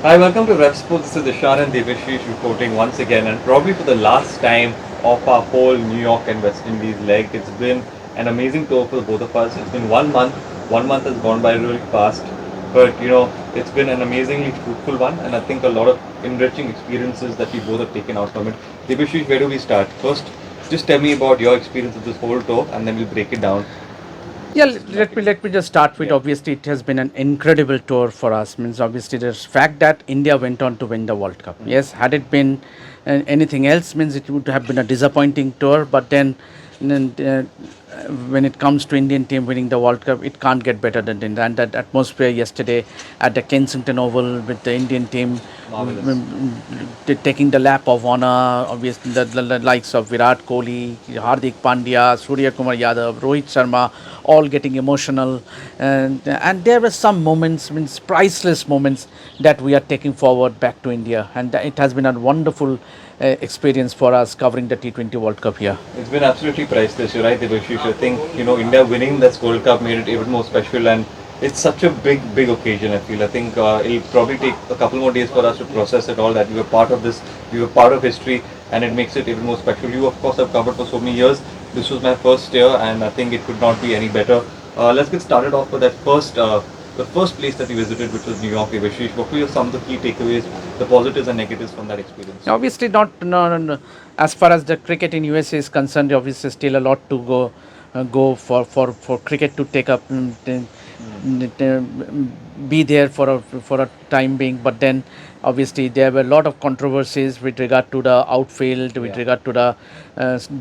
Hi, welcome to Revsportz. This is Ishaan and Debasis reporting once again, and probably for the last time of our whole New York and West Indies leg. It's been an amazing tour for the both of us. It's been 1 month. 1 month has gone by really fast, but it's been an amazingly fruitful one, and I think a lot of enriching experiences that we both have taken out from it. Debasis, where do we start? First, just tell me about your experience of this whole tour, and then we'll break it down Yeah, systematically. let me just start with Yeah. obviously it has been an incredible tour for us. Means obviously the fact that India went on to win the World Cup. Yes, had it been anything else, means it would have been a disappointing tour. But then when it comes to Indian team winning the World Cup, it can't get better than that. And that atmosphere yesterday at the Kensington Oval with the Indian team Marvelous. taking the lap of honor, obviously the likes of Virat Kohli, Hardik Pandya, Surya Kumar Yadav, Rohit Sharma, all getting emotional, and there were some moments, means priceless moments that we are taking forward back to India, and it has been a wonderful experience for us covering the T20 World Cup here. It's been absolutely priceless. You're right, Debashish. I think India winning this World Cup made it even more special, and it's such a big occasion. I feel. I think it'll probably take a couple more days for us to process it all. That we were part of this, we were part of history, and it makes it even more special. You, of course, have covered for so many years. This was my first year, and I think it could not be any better. Let's get started off with that first. The first place that we visited, which was New York, Debashish. What were some of the key takeaways, the positives and negatives from that experience? Obviously, not no, no, no. As far as the cricket in USA is concerned, obviously still a lot to go for cricket to take up. Be there for a time being, but then obviously there were a lot of controversies with regard to the outfield, with Yeah. regard to the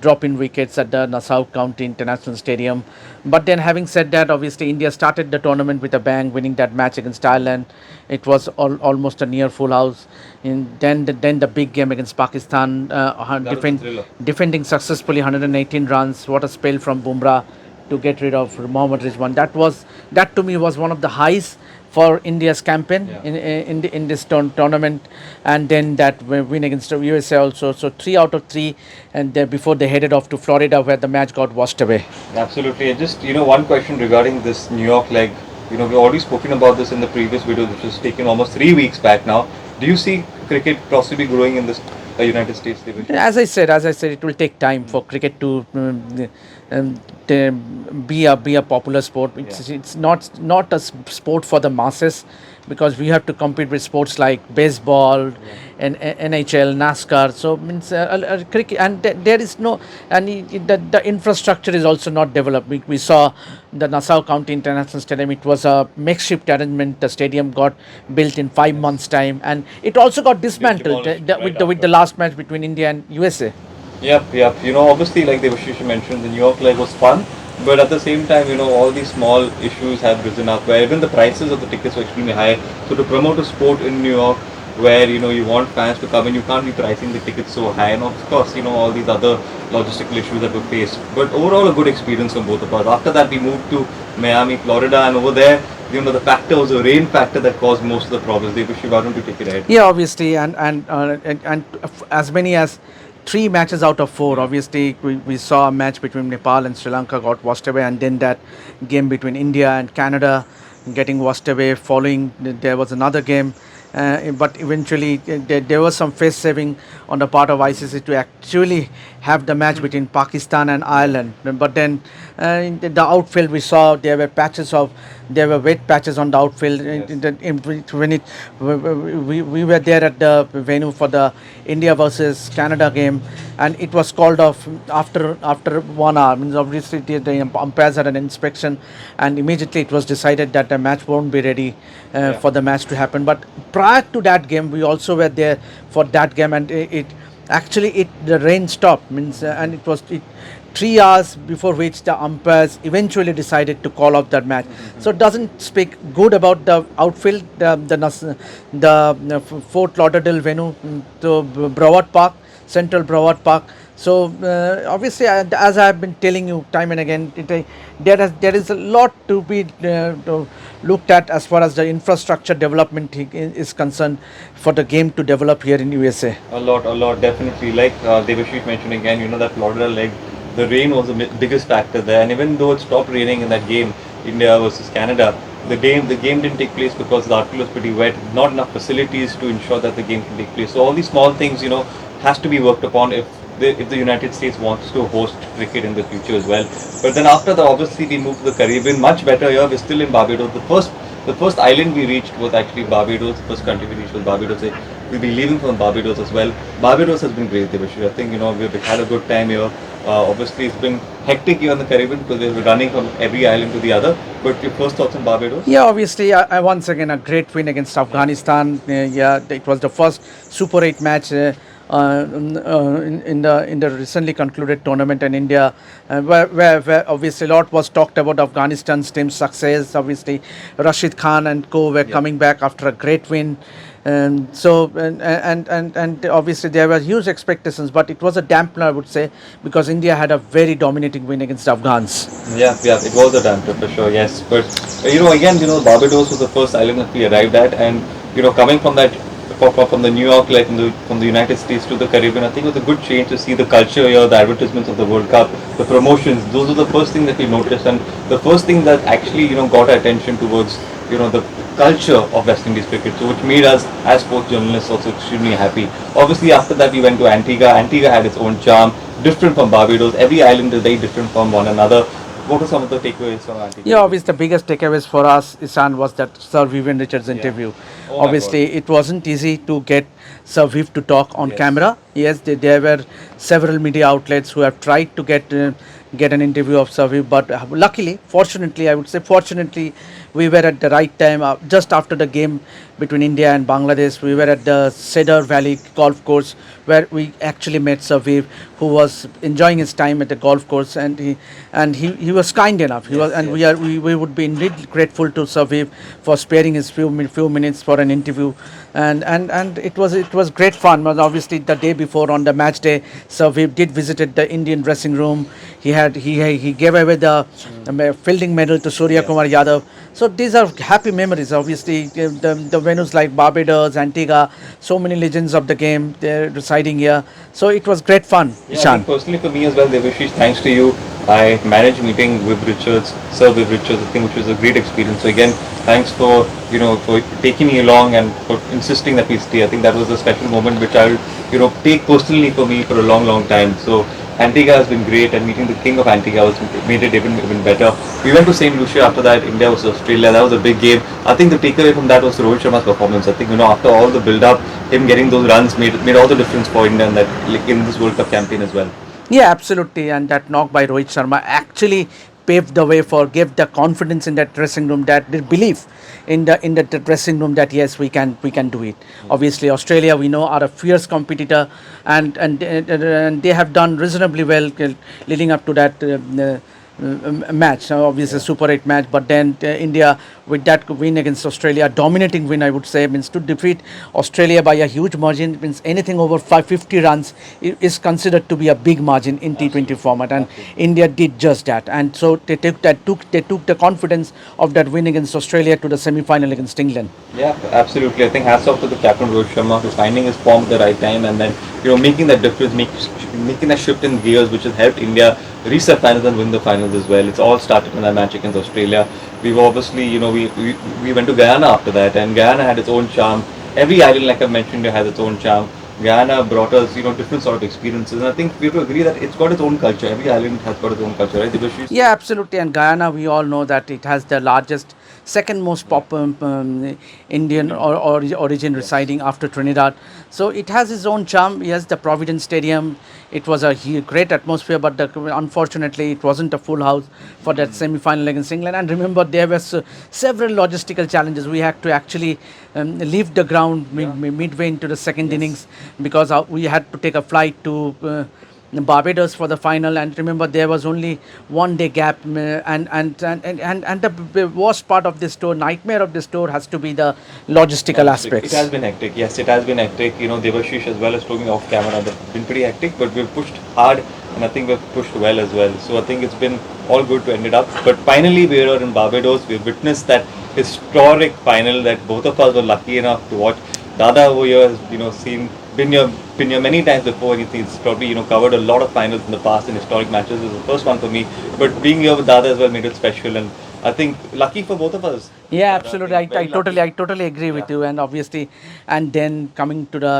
drop in wickets at the Nassau County International Stadium. But then having said that, obviously India started the tournament with a bang, winning that match against Ireland. It was almost a near full house. Then the big game against Pakistan, That was a thriller. defending successfully 118 runs. What a spell from Bumrah to get rid of Mohammad Rizwan. That to me was one of the highs for India's campaign Yeah. in this tournament, and then that win against the USA also. So 3 out of 3, and before they headed off to Florida, where the match got washed away. Absolutely. And just, one question regarding this New York leg. We've already spoken about this in the previous video, which was taken almost 3 weeks back now. Do you see cricket possibly growing in this United States division? As I said, it will take time for cricket to to be a popular sport. It's not a sport for the masses, because we have to compete with sports like baseball and NHL, NASCAR. So means cricket, and there is no, and the infrastructure is also not developed. We saw the Nassau County International Stadium. It was a makeshift arrangement. The stadium got built in 5 months' time, and it also got dismantled Demolished right with the after. last match between India and USA. Yep. Obviously, like Devashish mentioned, the New York leg was fun, but at the same time, all these small issues have risen up where even the prices of the tickets were extremely high. So to promote a sport in New York, where you want fans to come in, you can't be pricing the tickets so high, and of course, all these other logistical issues that were faced. But overall, a good experience for both of us. After that, we moved to Miami, Florida, and over there, the factor was the rain factor that caused most of the problems. Devashi, why don't you take it ahead? Yeah, obviously, and as many as 3 matches out of 4. Yeah. Obviously, we saw a match between Nepal and Sri Lanka got washed away, and then that game between India and Canada getting washed away. Following, there was another game. But eventually, there was some face saving on the part of ICC to actually have the match between Pakistan and Ireland. But then the outfield, we saw there were wet patches on the outfield. Yes. When we were there at the venue for the India versus Canada game, and it was called off after 1 hour. Means obviously the umpires had an inspection, and immediately it was decided that the match won't be ready Yeah. for the match to happen. But prior to that game, we also were there for that game, and the rain stopped. Means and it was 3 hours before which the umpires eventually decided to call off that match. So it doesn't speak good about the outfield, the Fort Lauderdale venue, to Broward Park, Central Broward Park. So obviously, as I have been telling you time and again, there is a lot to be looked at as far as the infrastructure development is concerned for the game to develop here in USA. A lot, definitely. Like Devashish mentioned again, that Florida leg, the rain was the biggest factor there. And even though it stopped raining in that game, India versus Canada, the game didn't take place because the article was pretty wet. Not enough facilities to ensure that the game can take place. So all these small things, has to be worked upon if the United States wants to host cricket in the future as well. But then after that, obviously we moved to the Caribbean, much better here. We're still in Barbados. The first island we reached was actually Barbados. The first country we reached was Barbados. We'll be leaving from Barbados as well. Barbados has been great, Debasis. I think we've had a good time here. Obviously, it's been hectic here in the Caribbean because we're running from every island to the other. But your first thoughts on Barbados? Yeah, obviously, I once again a great win against Afghanistan. Yeah, it was the first Super 8 match in the recently concluded tournament in India, where obviously a lot was talked about Afghanistan's team's success. Obviously, Rashid Khan and co were coming back after a great win. And obviously there were huge expectations, but it was a dampener, I would say, because India had a very dominating win against Afghans. Yeah, it was a damper for sure, yes. But again, Barbados was the first island that we arrived at, and coming from that, from the New York, like from the United States to the Caribbean, I think it was a good change to see the culture here, the advertisements of the World Cup, the promotions. Those are the first thing that we noticed, and the first thing that actually got our attention towards the culture of West Indies cricket, so which made us as sports journalists also extremely happy. Obviously, after that we went to Antigua. Antigua had its own charm, different from Barbados. Every island is very different from one another. What are some of the takeaways from Antigua? Yeah, obviously the biggest takeaways for us, Ishaan, was that Sir Vivian Richards interview. Oh my Obviously, it wasn't easy to get Sir Viv to talk on Yes. camera. Yes, there were several media outlets who have tried to get an interview of Sir Viv, but luckily, fortunately, I would say fortunately, we were at the right time. Just after the game between India and Bangladesh, we were at the Cedar Valley golf course where we actually met Sir Viv, who was enjoying his time at the golf course, and he was kind enough. He was, and we would be indeed grateful to Sir Viv for sparing his few minutes for an interview, and it was great fun. But obviously, the day before on the match day, Sir Viv did visited the Indian dressing room. He gave away the fielding medal to Surya Kumar Yadav. So these are happy memories. Obviously, the venues like Barbados, Antigua, so many legends of the game, they're residing here. So it was great fun. Yeah, I Ishaan. think personally for me as well, Debasis, thanks to you, I managed meeting Viv Richards, Sir Viv Richards, I think, which was a great experience. So again, thanks for for taking me along and for insisting that we stay. I think that was a special moment which I'll take personally for me for a long time. So Antigua has been great, and meeting the king of Antigua made it even better. We went to St. Lucia after that. India versus Australia. That was a big game. I think the takeaway from that was Rohit Sharma's performance. I think after all the build-up, him getting those runs made all the difference for India in that, like, in this World Cup campaign as well. Yeah, absolutely. And that knock by Rohit Sharma actually paved the way for, gave the confidence in that dressing room, that the belief in the dressing room that yes, we can do it. Obviously, Australia, we know, are a fierce competitor, and they have done reasonably well leading up to that match. Obviously, Super 8 match, but then India, with that win against Australia, dominating win, I would say, means to defeat Australia by a huge margin, means anything over 550 runs is considered to be a big margin in T20 format, and India did just that. And so they took the confidence of that win against Australia to the semi-final against England. Yeah, absolutely. I think hats off to the captain Rohit Sharma for finding his form at the right time, and then making that difference, making that shift in gears, which has helped India reach the finals and win the finals as well. It's all started in that match against Australia. We've obviously, we went to Guyana after that, and Guyana had its own charm. Every island, like I mentioned, has its own charm. Guyana brought us, different sort of experiences, and I think we have to agree that it's got its own culture. Every island has got its own culture, right, Debasis? Yeah, absolutely. And Guyana, we all know that it has the largest, second most Indian origin residing after Trinidad. So it has its own charm. Yes, the Providence Stadium, it was a great atmosphere, but unfortunately it wasn't a full house for that semi-final against England. And remember, there were several logistical challenges. We had to actually leave the ground midway into the second innings, because we had to take a flight to Barbados for the final. And remember, there was only 1 day gap, and the worst part of this tour, nightmare of this tour, has to be the logistical aspects. It has been hectic. Yes, it has been hectic. Debasis, as well as told me off camera, they've been pretty hectic, but we've pushed hard, and I think we've pushed well as well. So I think it's been all good to end it up. But finally, we are in Barbados. We've witnessed that historic final that both of us were lucky enough to watch. Dada over here has, been here many times before. He's probably covered a lot of finals in the past and historic matches. This is the first one for me, but being here with Dada as well made it special. And I think lucky for both of us. Yeah, But absolutely. think very lucky. I totally agree with Yeah. you. And obviously, and then coming to the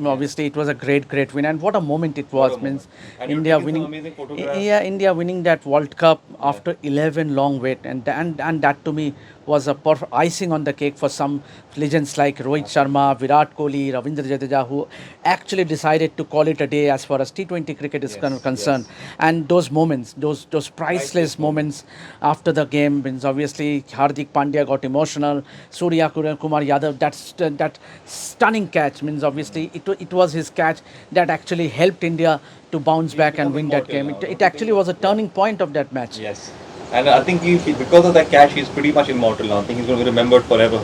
obviously it was a great win. And what a moment it What a was. moment. Means And you've India taken some winning. amazing photographs. Yeah, India winning that World Cup Yeah. after 11 long wait, and that to me was a perfect icing on the cake for some legends like Rohit Sharma, Virat Kohli, Ravindra Jadeja, who actually decided to call it a day as far as T20 cricket is Yes. concerned. Yes. And those moments, those Priceless priceless moments. moments after the game, means obviously Hardik Pandya got emotional, Surya Kumar Yadav, that stunning catch, means obviously it was his catch that actually helped India to bounce He's back and become win that immortal game. now, It don't you actually think? was a Yeah. turning point of that match. Yes. And I think because of that catch, he's pretty much immortal now. I think he's going to be remembered forever.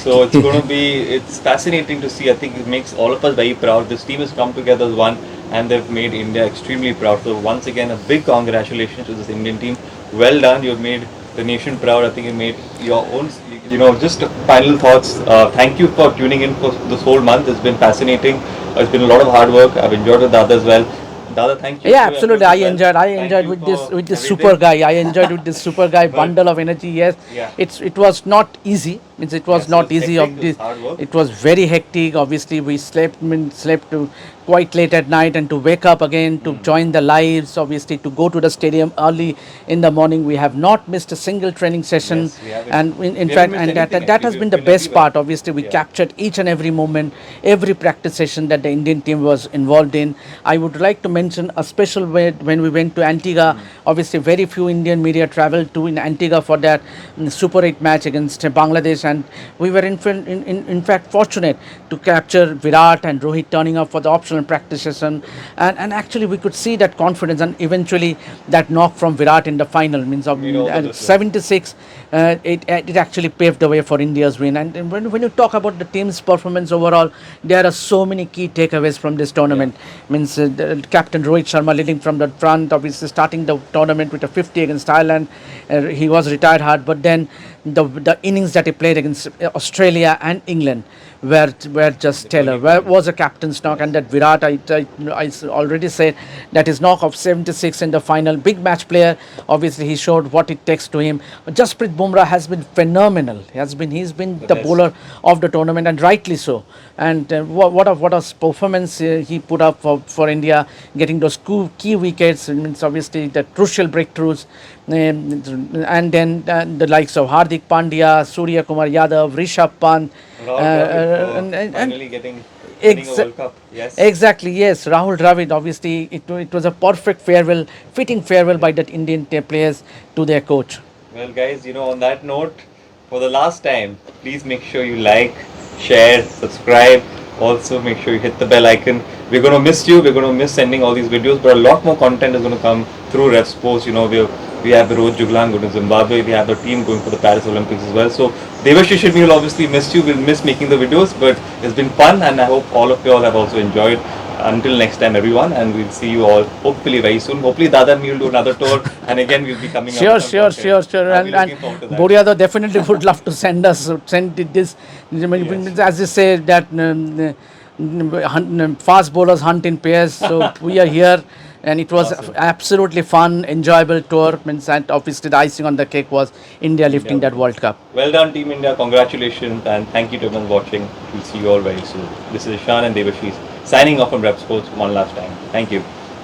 So it's going to be, it's fascinating to see. I think it makes all of us very proud. This team has come together as one and they've made India extremely proud. So once again, a big congratulations to this Indian team. Well done. You've made the nation proud. I think you made your own, just final thoughts. Thank you for tuning in for this whole month. It's been fascinating. It's been a lot of hard work. I've enjoyed with Dada as well. Dada, thank you Yeah, for your absolutely. efforts as well. I Thank enjoyed you for with this super everything. guy. I enjoyed with this super guy But bundle of energy. Yes, yeah, it was not easy. Means it was yes, it not was easy. hectic. Of It was this, hard work. it was very hectic. Obviously, we slept quite late at night, and to wake up again to join the lives. Obviously, to go to the stadium early in the morning. We have not missed a single training session, Yes, we haven't. and in We haven't fact, missed and anything that actually. has been We've the been best everywhere. part. Obviously, we Yeah. captured each and every moment, every practice session that the Indian team was involved in. I would like to mention a special way when we went to Antigua. Obviously, very few Indian media traveled to in Antigua for that Super 8 match against Bangladesh, and we were in fact fortunate to capture Virat and Rohit turning up for the optional practice session, and actually we could see that confidence, and eventually that knock from Virat in the final means of Made all the and difference. 76. It actually paved the way for India's win. And when you talk about the team's performance overall, there are so many key takeaways from this Yeah. tournament. Means the captain Rohit Sharma leading from the front, obviously starting the tournament with a 50 against Thailand. He was retired hard, but then the innings that he played against Australia and England were just The stellar. turning Where point. was a captain's knock, Yes. and that Virat, already said that his knock of 76 in the final, big match player. Obviously, he showed what it takes to him. Jasprit Bumrah has been phenomenal. He's been The the best. bowler of the tournament, and rightly so. And what a performance he put up for India, getting those key wickets. It means obviously the crucial breakthroughs, and then the likes of Hardik Pandya, Surya Kumar Yadav, Rishabh Pant, Rahul Dravid and for finally getting winning a ex- World Cup. Yes. exactly, yes, Rahul Dravid. Obviously, it was a perfect farewell, fitting farewell by that Indian players to their coach. Well, guys, on that note, for the last time, please make sure you like, share, subscribe. Also, make sure you hit the bell icon. We're going to miss you. We're going to miss sending all these videos, but a lot more content is going to come through Revsportz. We have the Road Juglan going to Zimbabwe. We have the team going for the Paris Olympics as well. So, Debasis, we will obviously miss you. We'll miss making the videos, but it's been fun, and I hope all of you all have also enjoyed. Until next time, everyone, and we'll see you all hopefully very soon. Hopefully, Dada and me will do another tour, and again, we'll be coming up Sure, with some sure, content. sure. I'll be And looking forward to that. Boriado definitely would love to send this. Yes. As you say that fast bowlers hunt in pairs. So we are here, and it was Awesome. absolutely fun, enjoyable tour. Means, and obviously the icing on the cake was India lifting that winning. World Cup. Well done, Team India. Congratulations, and thank you to everyone watching. We'll see you all very soon. This is Ishaan and Debasis signing off from Revsportz one last time. Thank you.